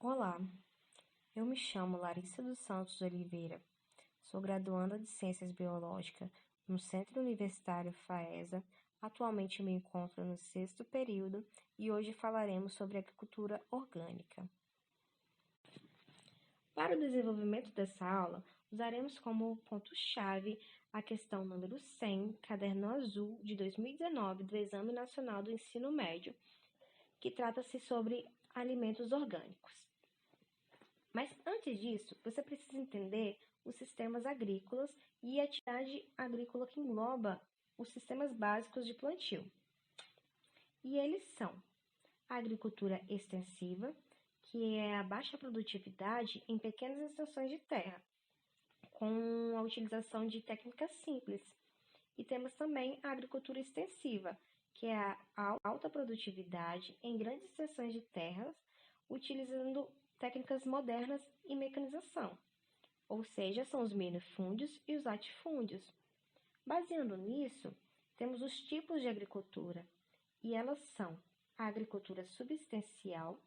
Olá, eu me chamo Larissa dos Santos Oliveira, sou graduanda de Ciências Biológicas no Centro Universitário FAESA. Atualmente me encontro no 6º período e hoje falaremos sobre agricultura orgânica. Para o desenvolvimento dessa aula, usaremos como ponto-chave a questão número 100, Caderno Azul, de 2019, do Exame Nacional do Ensino Médio, que trata-se sobre alimentos orgânicos. Mas antes disso, você precisa entender os sistemas agrícolas e a atividade agrícola que engloba os sistemas básicos de plantio. E eles são a agricultura extensiva, que é a baixa produtividade em pequenas extensões de terra, com a utilização de técnicas simples. E temos também a agricultura extensiva, que é a alta produtividade em grandes extensões de terras, utilizando técnicas modernas e mecanização, ou seja, são os minifúndios e os latifúndios. Baseando nisso, temos os tipos de agricultura, e elas são a agricultura subsistencial,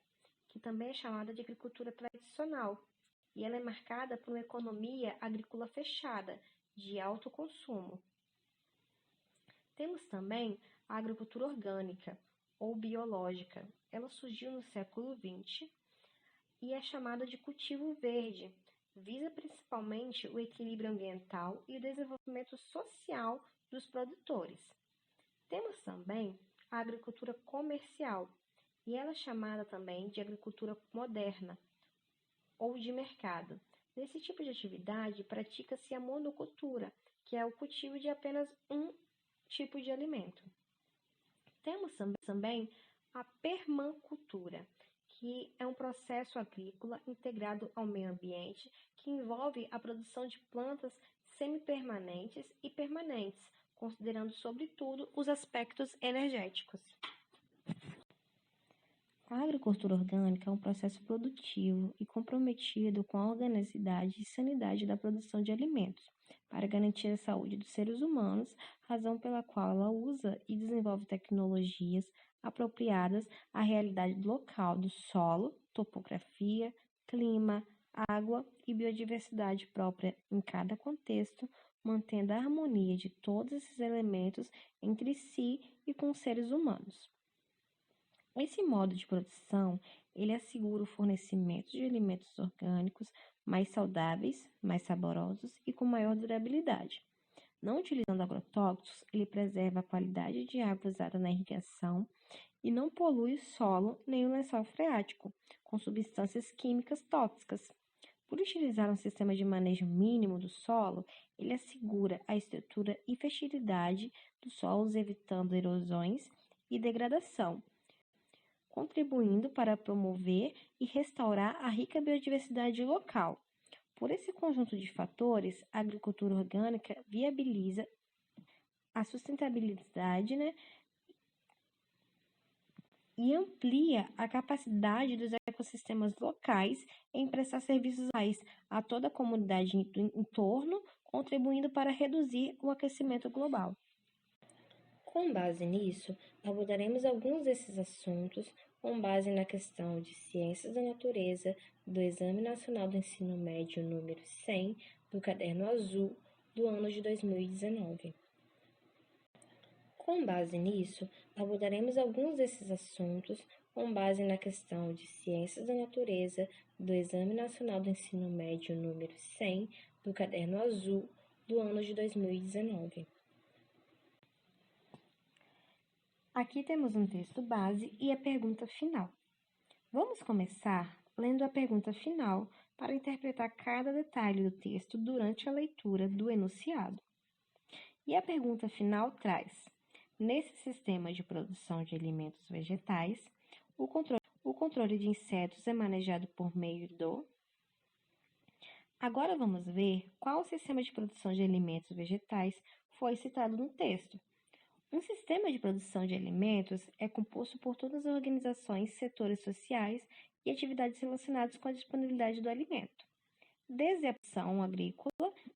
que também é chamada de agricultura tradicional, e ela é marcada por uma economia agrícola fechada, de alto consumo. Temos também a agricultura orgânica, ou biológica. Ela surgiu no século XX, e é chamada de cultivo verde, visa principalmente o equilíbrio ambiental e o desenvolvimento social dos produtores. Temos também a agricultura comercial, e ela é chamada também de agricultura moderna ou de mercado. Nesse tipo de atividade, pratica-se a monocultura, que é o cultivo de apenas um tipo de alimento. Temos também a permacultura, que é um processo agrícola integrado ao meio ambiente que envolve a produção de plantas semipermanentes e permanentes, considerando, sobretudo, os aspectos energéticos. A agricultura orgânica é um processo produtivo e comprometido com a organicidade e sanidade da produção de alimentos, para garantir a saúde dos seres humanos, razão pela qual ela usa e desenvolve tecnologias apropriadas à realidade local do solo, topografia, clima, água e biodiversidade própria em cada contexto, mantendo a harmonia de todos esses elementos entre si e com os seres humanos. Esse modo de produção, ele assegura o fornecimento de alimentos orgânicos mais saudáveis, mais saborosos e com maior durabilidade. Não utilizando agrotóxicos, ele preserva a qualidade de água usada na irrigação e não polui o solo nem o lençol freático, com substâncias químicas tóxicas. Por utilizar um sistema de manejo mínimo do solo, ele assegura a estrutura e fertilidade dos solos, evitando erosões e degradação, contribuindo para promover e restaurar a rica biodiversidade local. Por esse conjunto de fatores, a agricultura orgânica viabiliza a sustentabilidade, e amplia a capacidade dos ecossistemas locais em prestar serviços a toda a comunidade do entorno, contribuindo para reduzir o aquecimento global. Com base nisso, abordaremos alguns desses assuntos com base na questão de Ciências da Natureza do Exame Nacional do Ensino Médio número 100 do Caderno Azul do ano de 2019. Com base nisso, abordaremos alguns desses assuntos com base na questão de Ciências da Natureza do Exame Nacional do Ensino Médio número 100 do Caderno Azul do ano de 2019. Aqui temos um texto base e a pergunta final. Vamos começar lendo a pergunta final para interpretar cada detalhe do texto durante a leitura do enunciado. E a pergunta final traz: nesse sistema de produção de alimentos vegetais, o controle de insetos é manejado por meio do... Agora vamos ver qual sistema de produção de alimentos vegetais foi citado no texto. Um sistema de produção de alimentos é composto por todas as organizações, setores sociais e atividades relacionadas com a disponibilidade do alimento, desde a produção agrícola,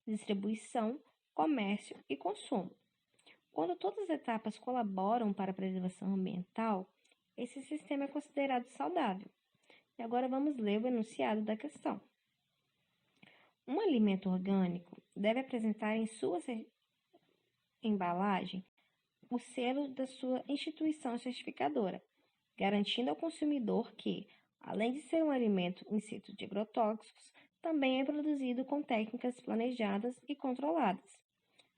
distribuição, comércio e consumo. Quando todas as etapas colaboram para a preservação ambiental, esse sistema é considerado saudável. E agora vamos ler o enunciado da questão. Um alimento orgânico deve apresentar em sua embalagem o selo da sua instituição certificadora, garantindo ao consumidor que, além de ser um alimento isento de agrotóxicos, também é produzido com técnicas planejadas e controladas.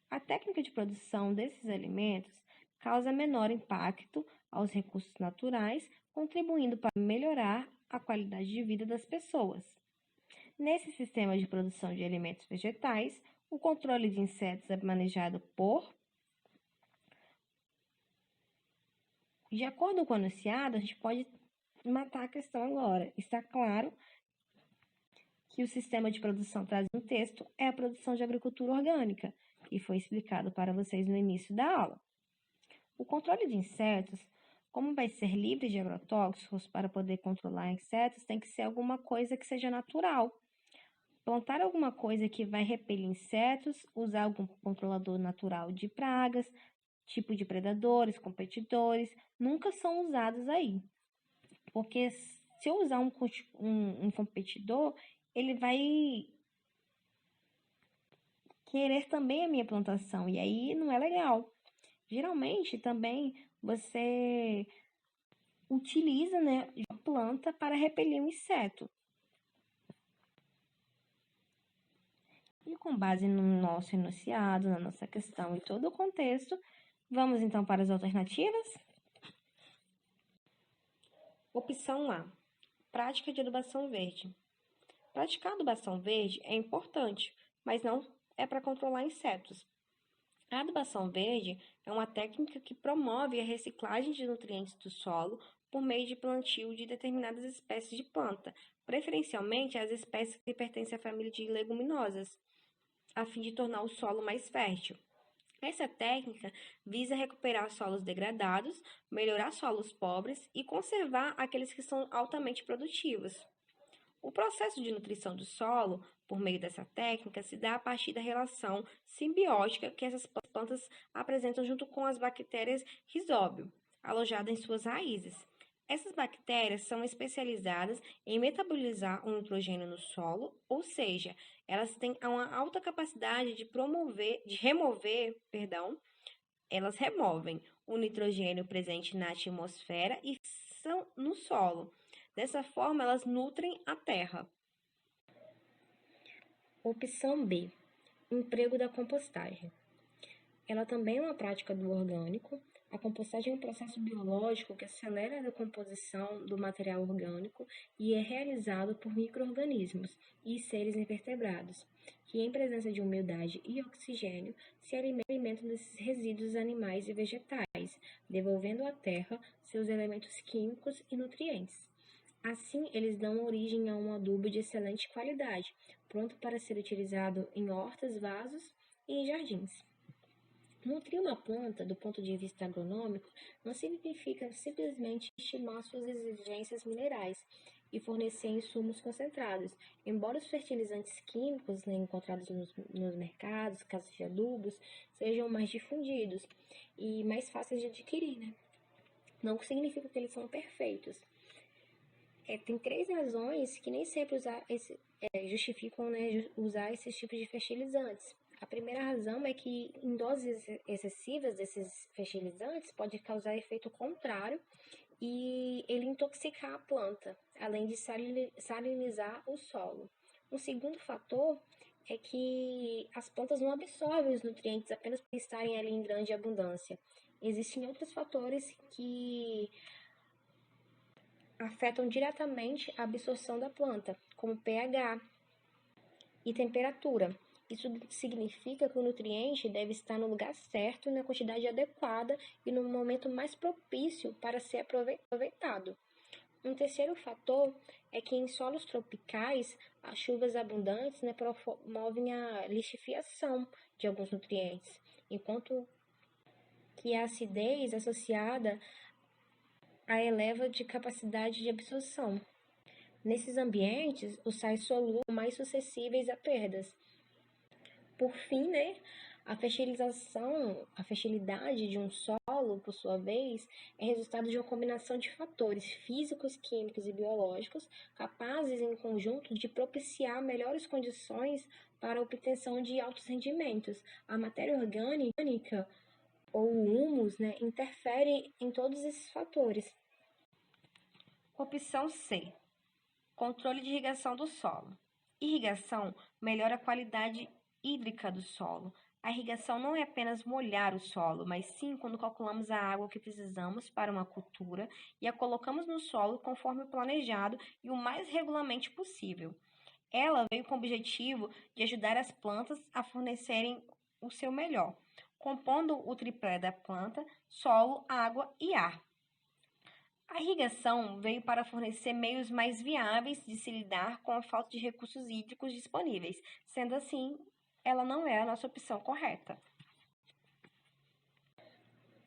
A técnica de produção desses alimentos causa menor impacto aos recursos naturais, contribuindo para melhorar a qualidade de vida das pessoas. Nesse sistema de produção de alimentos vegetais, o controle de insetos é manejado De acordo com o enunciado, a gente pode matar a questão agora. Está claro que o sistema de produção trazendo no texto é a produção de agricultura orgânica, que foi explicado para vocês no início da aula. O controle de insetos, como vai ser livre de agrotóxicos, para poder controlar insetos, tem que ser alguma coisa que seja natural. Plantar alguma coisa que vai repelir insetos, usar algum controlador natural de pragas, tipo de predadores, competidores, nunca são usados aí. Porque se eu usar um competidor, ele vai querer também a minha plantação, e aí não é legal. Geralmente também você utiliza, né, a planta para repelir um inseto. E com base no nosso enunciado, na nossa questão e todo o contexto, vamos então para as alternativas? Opção A. Prática de adubação verde. Praticar adubação verde é importante, mas não é para controlar insetos. A adubação verde é uma técnica que promove a reciclagem de nutrientes do solo por meio de plantio de determinadas espécies de planta, preferencialmente as espécies que pertencem à família de leguminosas, a fim de tornar o solo mais fértil. Essa técnica visa recuperar solos degradados, melhorar solos pobres e conservar aqueles que são altamente produtivos. O processo de nutrição do solo, por meio dessa técnica, se dá a partir da relação simbiótica que essas plantas apresentam junto com as bactérias Rhizóbio, alojadas em suas raízes. Essas bactérias são especializadas em metabolizar o nitrogênio no solo, ou seja, elas têm uma alta capacidade de elas removem o nitrogênio presente na atmosfera e fixam no solo. Dessa forma, elas nutrem a terra. Opção B. Emprego da compostagem. Ela também é uma prática do orgânico. A compostagem é um processo biológico que acelera a decomposição do material orgânico e é realizado por micro-organismos e seres invertebrados, que em presença de umidade e oxigênio se alimentam desses resíduos animais e vegetais, devolvendo à terra seus elementos químicos e nutrientes. Assim, eles dão origem a um adubo de excelente qualidade, pronto para ser utilizado em hortas, vasos e em jardins. Nutrir uma planta, do ponto de vista agronômico, não significa simplesmente estimar suas exigências minerais e fornecer insumos concentrados, embora os fertilizantes químicos, né, encontrados nos mercados, casas de adubos, sejam mais difundidos e mais fáceis de adquirir, né? Não significa que eles são perfeitos. Tem 3 razões que nem sempre justificam, né, usar esses tipos de fertilizantes. A primeira razão é que em doses excessivas desses fertilizantes pode causar efeito contrário e ele intoxicar a planta, além de salinizar o solo. Um segundo fator é que as plantas não absorvem os nutrientes apenas por estarem ali em grande abundância. Existem outros fatores que afetam diretamente a absorção da planta, como pH e temperatura. Isso significa que o nutriente deve estar no lugar certo, na quantidade adequada e no momento mais propício para ser aproveitado. Um terceiro fator é que em solos tropicais, as chuvas abundantes, né, promovem a lixiviação de alguns nutrientes, enquanto que a acidez associada a eleva de capacidade de absorção. Nesses ambientes, os sais solúveis são mais suscetíveis a perdas. Por fim, né, A fertilidade de um solo, por sua vez, é resultado de uma combinação de fatores físicos, químicos e biológicos capazes, em conjunto, de propiciar melhores condições para a obtenção de altos rendimentos. A matéria orgânica ou o humus, né, interfere em todos esses fatores. Opção C. Controle de irrigação do solo. Irrigação melhora a qualidade hídrica do solo. A irrigação não é apenas molhar o solo, mas sim quando calculamos a água que precisamos para uma cultura e a colocamos no solo conforme planejado e o mais regularmente possível. Ela veio com o objetivo de ajudar as plantas a fornecerem o seu melhor, compondo o tripé da planta: solo, água e ar. A irrigação veio para fornecer meios mais viáveis de se lidar com a falta de recursos hídricos disponíveis. Sendo assim, ela não é a nossa opção correta.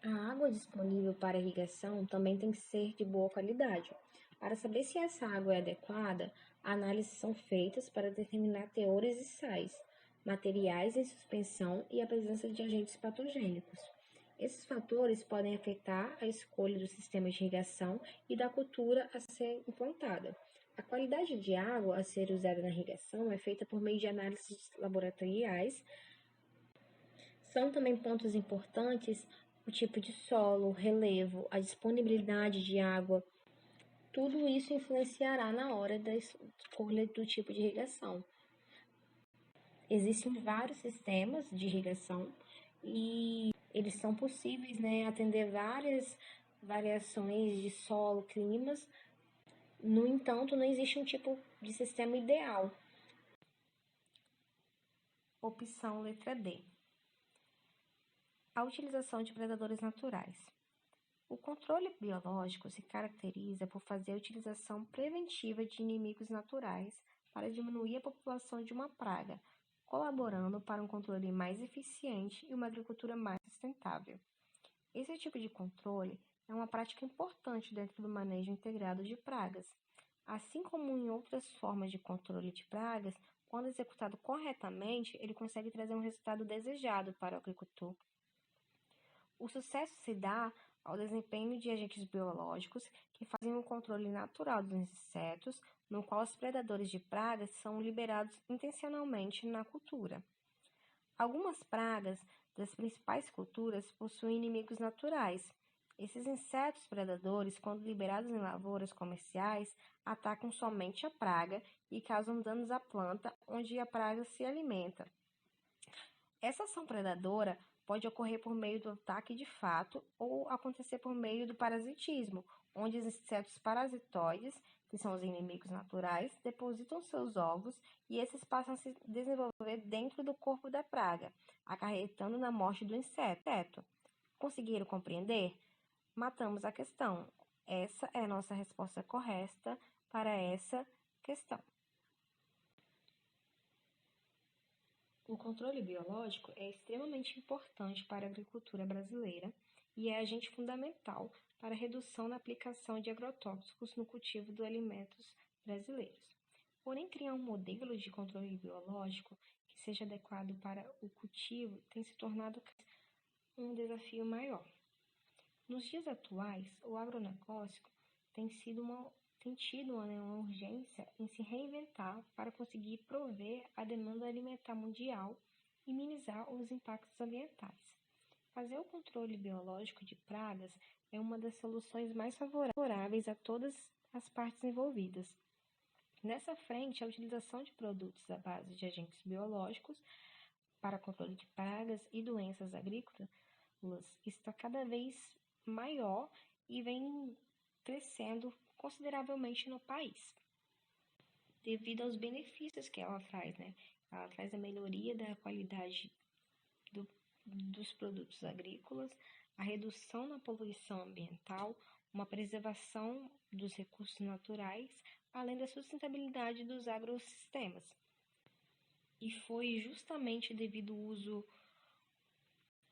A água disponível para irrigação também tem que ser de boa qualidade. Para saber se essa água é adequada, análises são feitas para determinar teores de sais, materiais em suspensão e a presença de agentes patogênicos. Esses fatores podem afetar a escolha do sistema de irrigação e da cultura a ser implantada. A qualidade de água a ser usada na irrigação é feita por meio de análises laboratoriais. São também pontos importantes o tipo de solo, o relevo, a disponibilidade de água. Tudo isso influenciará na hora da escolha do tipo de irrigação. Existem vários sistemas de irrigação e eles são possíveis, atender várias variações de solo, climas. No entanto, não existe um tipo de sistema ideal. Opção letra D. A utilização de predadores naturais. O controle biológico se caracteriza por fazer a utilização preventiva de inimigos naturais para diminuir a população de uma praga, colaborando para um controle mais eficiente e uma agricultura mais sustentável. Esse tipo de controle é uma prática importante dentro do manejo integrado de pragas. Assim como em outras formas de controle de pragas, quando executado corretamente, ele consegue trazer um resultado desejado para o agricultor. O sucesso se dá ao desempenho de agentes biológicos que fazem um controle natural dos insetos, no qual os predadores de pragas são liberados intencionalmente na cultura. Algumas pragas das principais culturas possuem inimigos naturais. Esses insetos predadores, quando liberados em lavouras comerciais, atacam somente a praga e causam danos à planta onde a praga se alimenta. Essa ação predadora pode ocorrer por meio do ataque de fato ou acontecer por meio do parasitismo, onde os insetos parasitoides, que são os inimigos naturais, depositam seus ovos e esses passam a se desenvolver dentro do corpo da praga, acarretando na morte do inseto. Conseguiram compreender? Matamos a questão. Essa é a nossa resposta correta para essa questão. O controle biológico é extremamente importante para a agricultura brasileira e é agente fundamental para a redução na aplicação de agrotóxicos no cultivo de alimentos brasileiros. Porém, criar um modelo de controle biológico que seja adequado para o cultivo tem se tornado um desafio maior. Nos dias atuais, o agronegócio tem tido uma urgência em se reinventar para conseguir prover a demanda alimentar mundial e minimizar os impactos ambientais. Fazer o controle biológico de pragas é uma das soluções mais favoráveis a todas as partes envolvidas. Nessa frente, a utilização de produtos à base de agentes biológicos para controle de pragas e doenças agrícolas está cada vez maior e vem crescendo consideravelmente no país, devido aos benefícios que ela traz, Ela traz a melhoria da qualidade dos produtos agrícolas, a redução na poluição ambiental, uma preservação dos recursos naturais, além da sustentabilidade dos agrossistemas. E foi justamente devido ao uso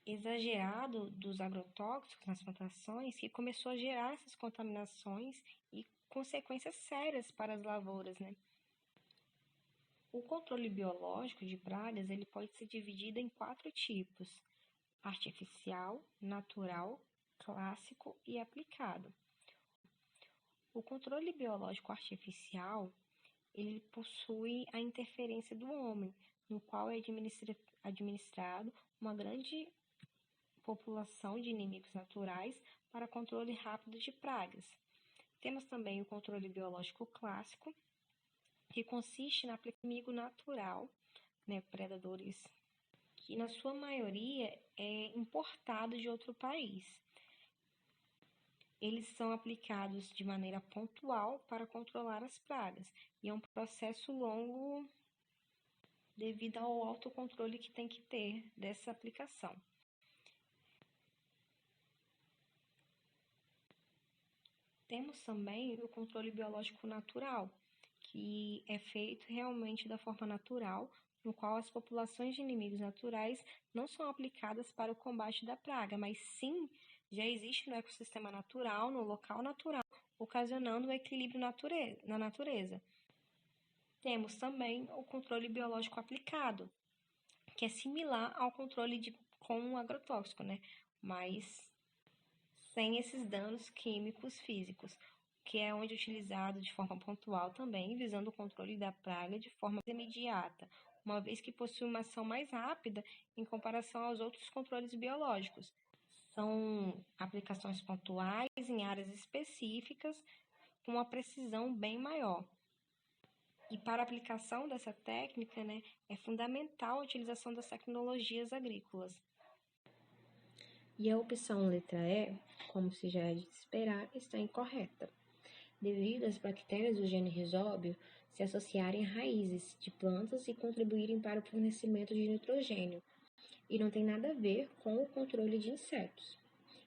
exagerado dos agrotóxicos nas plantações que começou a gerar essas contaminações e consequências sérias para as lavouras, O controle biológico de pragas ele pode ser dividido em 4 tipos: artificial, natural, clássico e aplicado. O controle biológico artificial ele possui a interferência do homem, no qual é administrado uma grande população de inimigos naturais para controle rápido de pragas. Temos também o controle biológico clássico, que consiste na aplicação de inimigo natural, predadores, que na sua maioria é importado de outro país. Eles são aplicados de maneira pontual para controlar as pragas, e é um processo longo devido ao autocontrole que tem que ter dessa aplicação. Temos também o controle biológico natural, que é feito realmente da forma natural, no qual as populações de inimigos naturais não são aplicadas para o combate da praga, mas sim já existe no ecossistema natural, no local natural, ocasionando um equilíbrio na natureza. Temos também o controle biológico aplicado, que é similar ao controle com um agrotóxico, mas sem esses danos químicos físicos, que é onde é utilizado de forma pontual também, visando o controle da praga de forma imediata, uma vez que possui uma ação mais rápida em comparação aos outros controles biológicos. São aplicações pontuais em áreas específicas com uma precisão bem maior. E para a aplicação dessa técnica, é fundamental a utilização das tecnologias agrícolas. E a opção letra E, como se já é de esperar, está incorreta, devido às bactérias do gene Rhizóbio se associarem a raízes de plantas e contribuírem para o fornecimento de nitrogênio, e não tem nada a ver com o controle de insetos.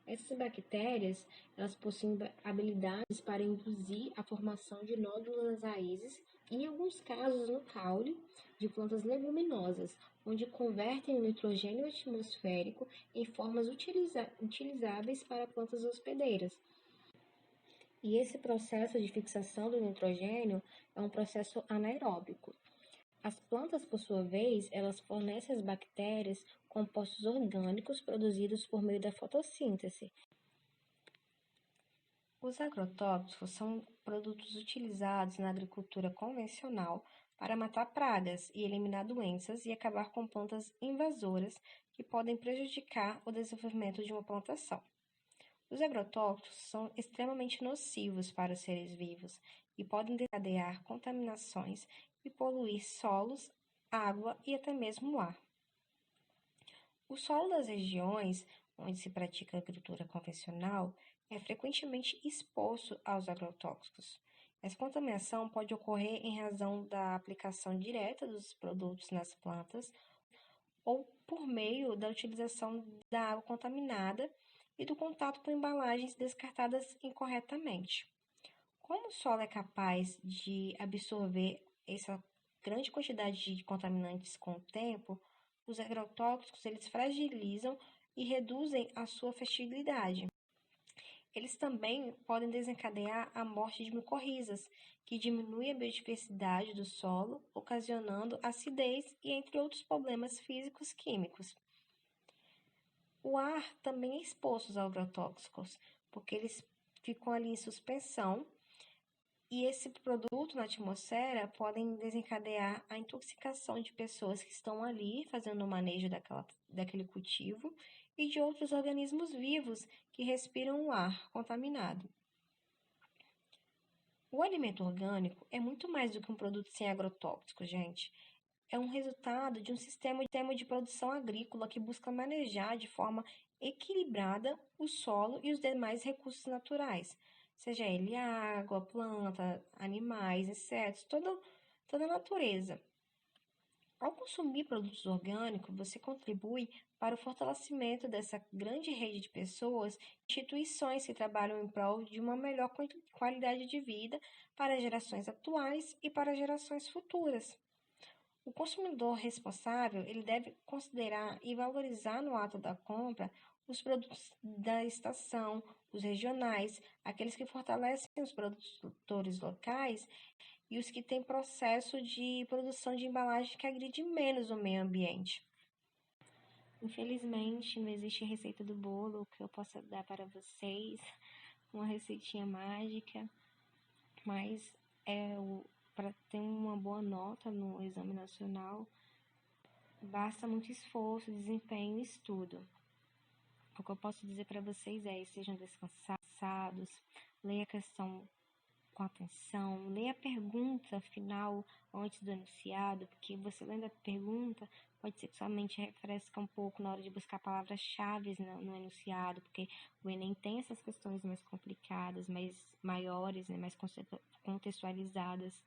Essas bactérias, elas possuem habilidades para induzir a formação de nódulos nas raízes e, em alguns casos, no caule de plantas leguminosas, onde convertem o nitrogênio atmosférico em formas utilizáveis para plantas hospedeiras. E esse processo de fixação do nitrogênio é um processo anaeróbico. As plantas, por sua vez, elas fornecem às bactérias compostos orgânicos produzidos por meio da fotossíntese. Os agrotóxicos são produtos utilizados na agricultura convencional para matar pragas e eliminar doenças e acabar com plantas invasoras que podem prejudicar o desenvolvimento de uma plantação. Os agrotóxicos são extremamente nocivos para os seres vivos e podem desencadear contaminações e poluir solos, água e até mesmo o ar. O solo das regiões onde se pratica a agricultura convencional é frequentemente exposto aos agrotóxicos. Essa contaminação pode ocorrer em razão da aplicação direta dos produtos nas plantas ou por meio da utilização da água contaminada e do contato com embalagens descartadas incorretamente. Como o solo é capaz de absorver essa grande quantidade de contaminantes com o tempo, os agrotóxicos eles fragilizam e reduzem a sua fertilidade. Eles também podem desencadear a morte de micorrizas, que diminui a biodiversidade do solo, ocasionando acidez e entre outros problemas físicos químicos. O ar também é exposto aos agrotóxicos, porque eles ficam ali em suspensão e esse produto na atmosfera podem desencadear a intoxicação de pessoas que estão ali fazendo o manejo daquele cultivo e de outros organismos vivos que respiram o ar contaminado. O alimento orgânico é muito mais do que um produto sem agrotóxicos, gente. É um resultado de um sistema de produção agrícola que busca manejar de forma equilibrada o solo e os demais recursos naturais, seja ele água, planta, animais, insetos, toda a natureza. Ao consumir produtos orgânicos, você contribui para o fortalecimento dessa grande rede de pessoas, instituições que trabalham em prol de uma melhor qualidade de vida para gerações atuais e para gerações futuras. O consumidor responsável ele deve considerar e valorizar no ato da compra os produtos da estação, os regionais, aqueles que fortalecem os produtores locais e os que têm processo de produção de embalagem que agride menos o meio ambiente. Infelizmente, não existe receita do bolo que eu possa dar para vocês, uma receitinha mágica, mas para ter uma boa nota no exame nacional, basta muito esforço, desempenho e estudo. O que eu posso dizer para vocês é: sejam descansados, leia a questão com atenção, leia a pergunta final antes do enunciado, porque você lendo a pergunta, pode ser que sua mente refresca um pouco na hora de buscar palavras-chave no enunciado, porque o Enem tem essas questões mais complicadas, mais maiores, né, mais contextualizadas.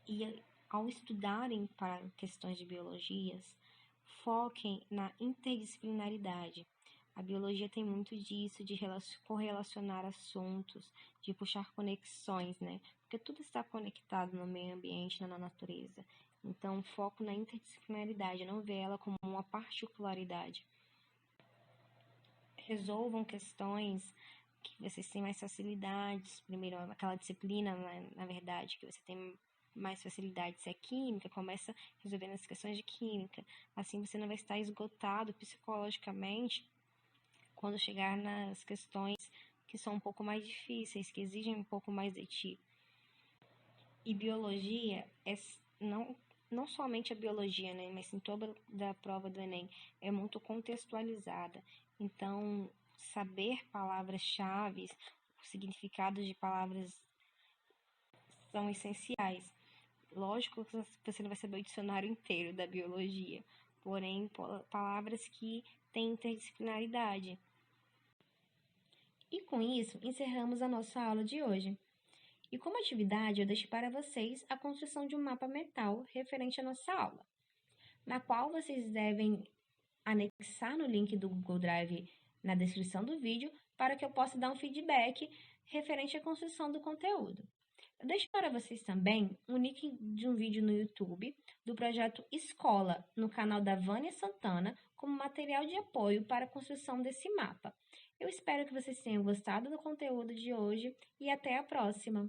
E ao estudarem para questões de biologias, foquem na interdisciplinaridade. A biologia tem muito disso, de correlacionar assuntos, de puxar conexões, né? Porque tudo está conectado no meio ambiente, na natureza. Então, foco na interdisciplinaridade, não vê ela como uma particularidade. Resolvam questões que vocês têm mais facilidades. Primeiro, aquela disciplina, na verdade, que você tem mais facilidade, se é química, começa resolvendo as questões de química. Assim você não vai estar esgotado psicologicamente quando chegar nas questões que são um pouco mais difíceis, que exigem um pouco mais de ti. E biologia é não somente a biologia, né, mas em toda a prova do Enem, é muito contextualizada. Então, saber palavras-chave, o significado de palavras são essenciais. Lógico que você não vai saber o dicionário inteiro da biologia, porém, palavras que têm interdisciplinaridade. E com isso, encerramos a nossa aula de hoje. E como atividade, eu deixo para vocês a construção de um mapa mental referente à nossa aula, na qual vocês devem anexar no link do Google Drive na descrição do vídeo para que eu possa dar um feedback referente à construção do conteúdo. Eu deixo para vocês também um link de um vídeo no YouTube do projeto Escola, no canal da Vânia Santana, como material de apoio para a construção desse mapa. Eu espero que vocês tenham gostado do conteúdo de hoje e até a próxima!